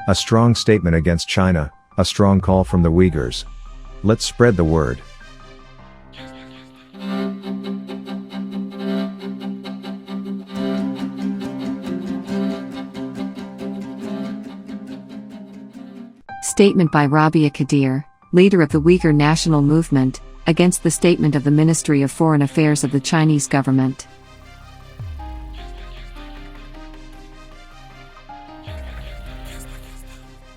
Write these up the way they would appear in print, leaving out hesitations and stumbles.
A strong statement against China, a strong call from the Uyghurs. Let's spread the word. Statement by Rebiya Kadeer, leader of the Uyghur national movement, against the statement of the Ministry of Foreign Affairs of the Chinese government.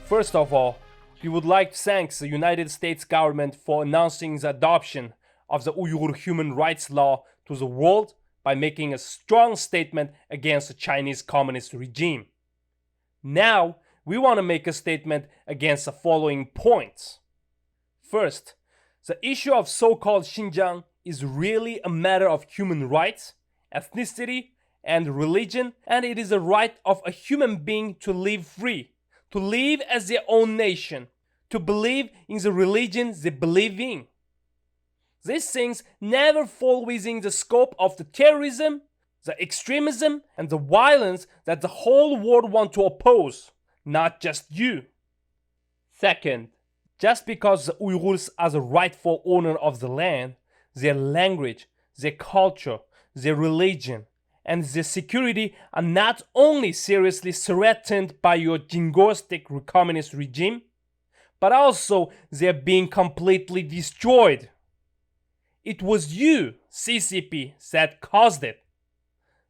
First of all, we would like to thank the United States government for announcing the adoption of the Uyghur human rights law to the world by making a strong statement against the Chinese communist regime. Now, we want to make a statement against the following points. First, the issue of so-called Xinjiang is really a matter of human rights, ethnicity, and religion, and it is a right of a human being to live free, to live as their own nation, to believe in the religion they believe in. These things never fall within the scope of the terrorism, the extremism, and the violence that the whole world want to oppose, not just you. Second, just because the Uyghurs are the rightful owner of the land, their language, their culture, their religion, and their security are not only seriously threatened by your jingoistic communist regime, but also they're being completely destroyed. It was you, CCP, that caused it,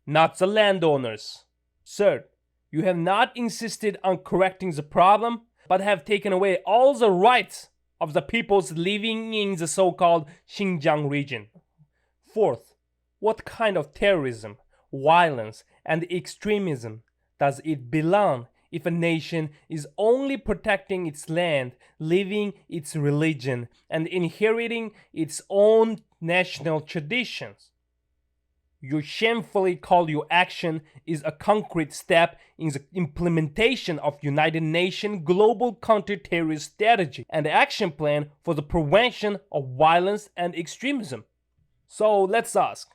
not the landowners. Third, you have not insisted on correcting the problem, but have taken away all the rights of the peoples living in the so-called Xinjiang region. Fourth, what kind of terrorism, violence, and extremism does it belong if a nation is only protecting its land, living its religion, and inheriting its own national traditions? You shamefully call your action is a concrete step in the implementation of United Nations Global Counter-Terrorist Strategy and Action Plan for the prevention of violence and extremism. So let's ask,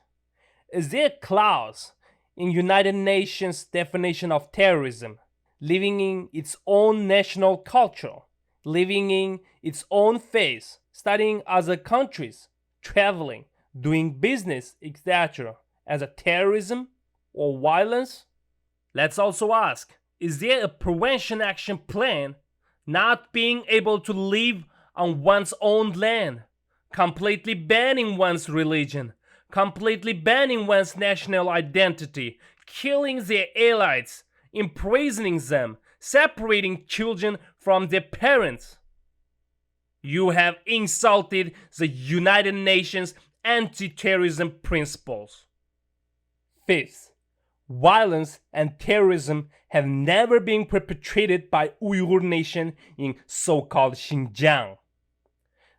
is there a clause in United Nations definition of terrorism, living in its own national culture, living in its own faith, studying other countries, traveling, doing business, etc., as a terrorism or violence? Let's also ask, is there a prevention action plan not being able to live on one's own land, completely banning one's religion, completely banning one's national identity, killing their allies, imprisoning them, separating children from their parents? You have insulted the United Nations anti-terrorism principles. Fifth, violence and terrorism have never been perpetrated by Uyghur nation in so-called Xinjiang.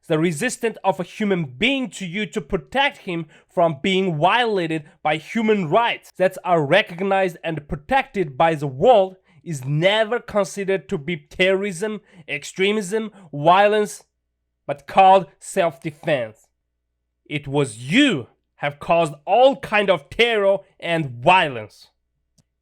The resistance of a human being to you to protect him from being violated by human rights that are recognized and protected by the world is never considered to be terrorism, extremism, violence, but called self-defense. It was you have caused all kind of terror and violence.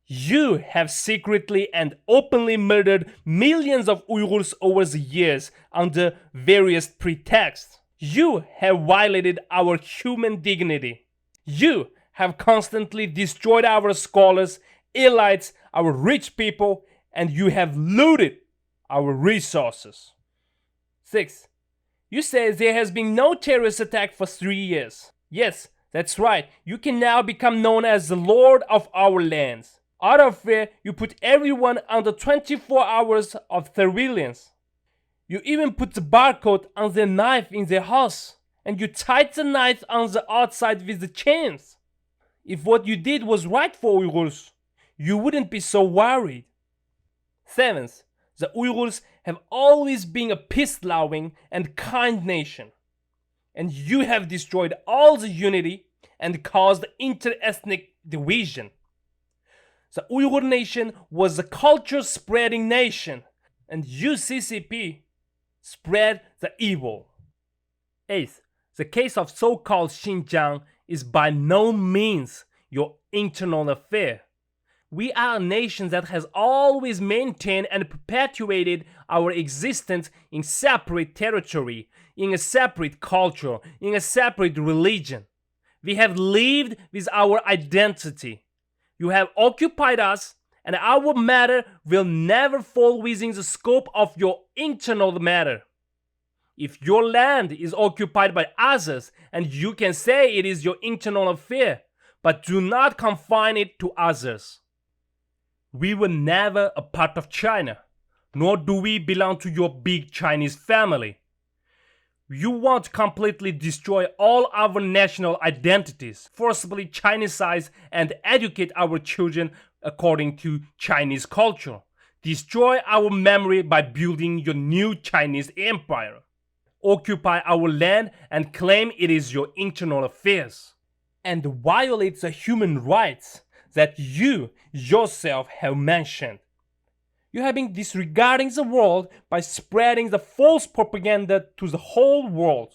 You have secretly and openly murdered millions of Uyghurs over the years under various pretexts. You have violated our human dignity. You have constantly destroyed our scholars, elites, our rich people, and you have looted our resources. 6. You say there has been no terrorist attack for 3 years. Yes, that's right. You can now become known as the Lord of our lands. Out of fear, you put everyone under 24 hours of surveillance. You even put the barcode on their knife in their house, and you tied the knife on the outside with the chains. If what you did was right for Uyghurs, you wouldn't be so worried. 7th, the Uyghurs have always been a peace-loving and kind nation, and you have destroyed all the unity and caused inter-ethnic division. The Uyghur nation was a culture-spreading nation, and you, CCP, spread the evil. 8th, the case of so-called Xinjiang is by no means your internal affair. We are a nation that has always maintained and perpetuated our existence in separate territory, in a separate culture, in a separate religion. We have lived with our identity. You have occupied us, and our matter will never fall within the scope of your internal matter. If your land is occupied by others, and you can say it is your internal affair, but do not confine it to others. We were never a part of China, nor do we belong to your big Chinese family. You want to completely destroy all our national identities, forcibly Chinesize and educate our children according to Chinese culture. Destroy our memory by building your new Chinese empire. Occupy our land and claim it is your internal affairs. And violate the human rights that you yourself have mentioned. You have been disregarding the world by spreading the false propaganda to the whole world.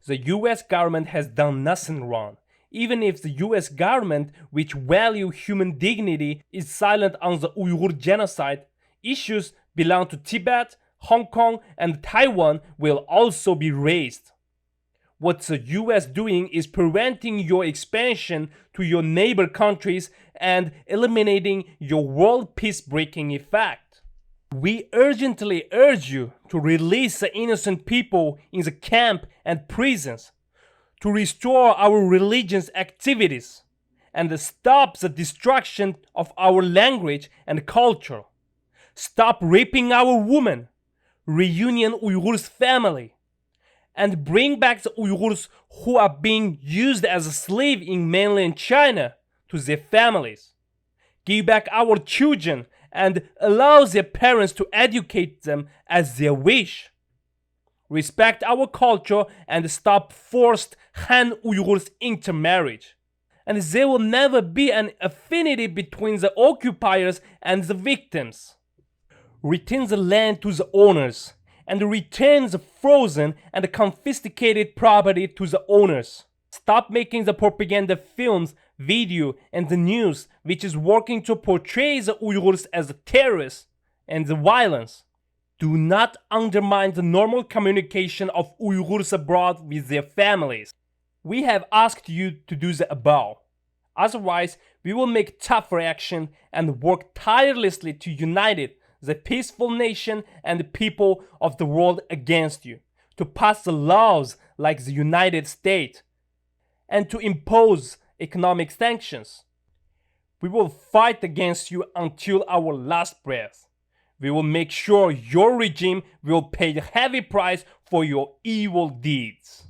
The US government has done nothing wrong. Even if the US government, which value human dignity, is silent on the Uyghur genocide, issues belong to Tibet, Hong Kong, and Taiwan will also be raised. What the US doing is preventing your expansion to your neighbor countries and eliminating your world peace-breaking effect. We urgently urge you to release the innocent people in the camp and prisons, to restore our religion's activities, and stop the destruction of our language and culture. Stop raping our women, reunion Uyghurs family, and bring back the Uyghurs who are being used as a slave in mainland China to their families. Give back our children and allow their parents to educate them as they wish. Respect our culture and stop forced Han Uyghurs intermarriage. And there will never be an affinity between the occupiers and the victims. Return the land to the owners, and return the frozen and confiscated property to the owners. Stop making the propaganda films, video, and the news which is working to portray the Uyghurs as terrorists and the violence. Do not undermine the normal communication of Uyghurs abroad with their families. We have asked you to do the above. Otherwise, we will make tougher action and work tirelessly to unite it, the peaceful nation and the people of the world against you, to pass the laws like the United States, and to impose economic sanctions. We will fight against you until our last breath. We will make sure your regime will pay the heavy price for your evil deeds.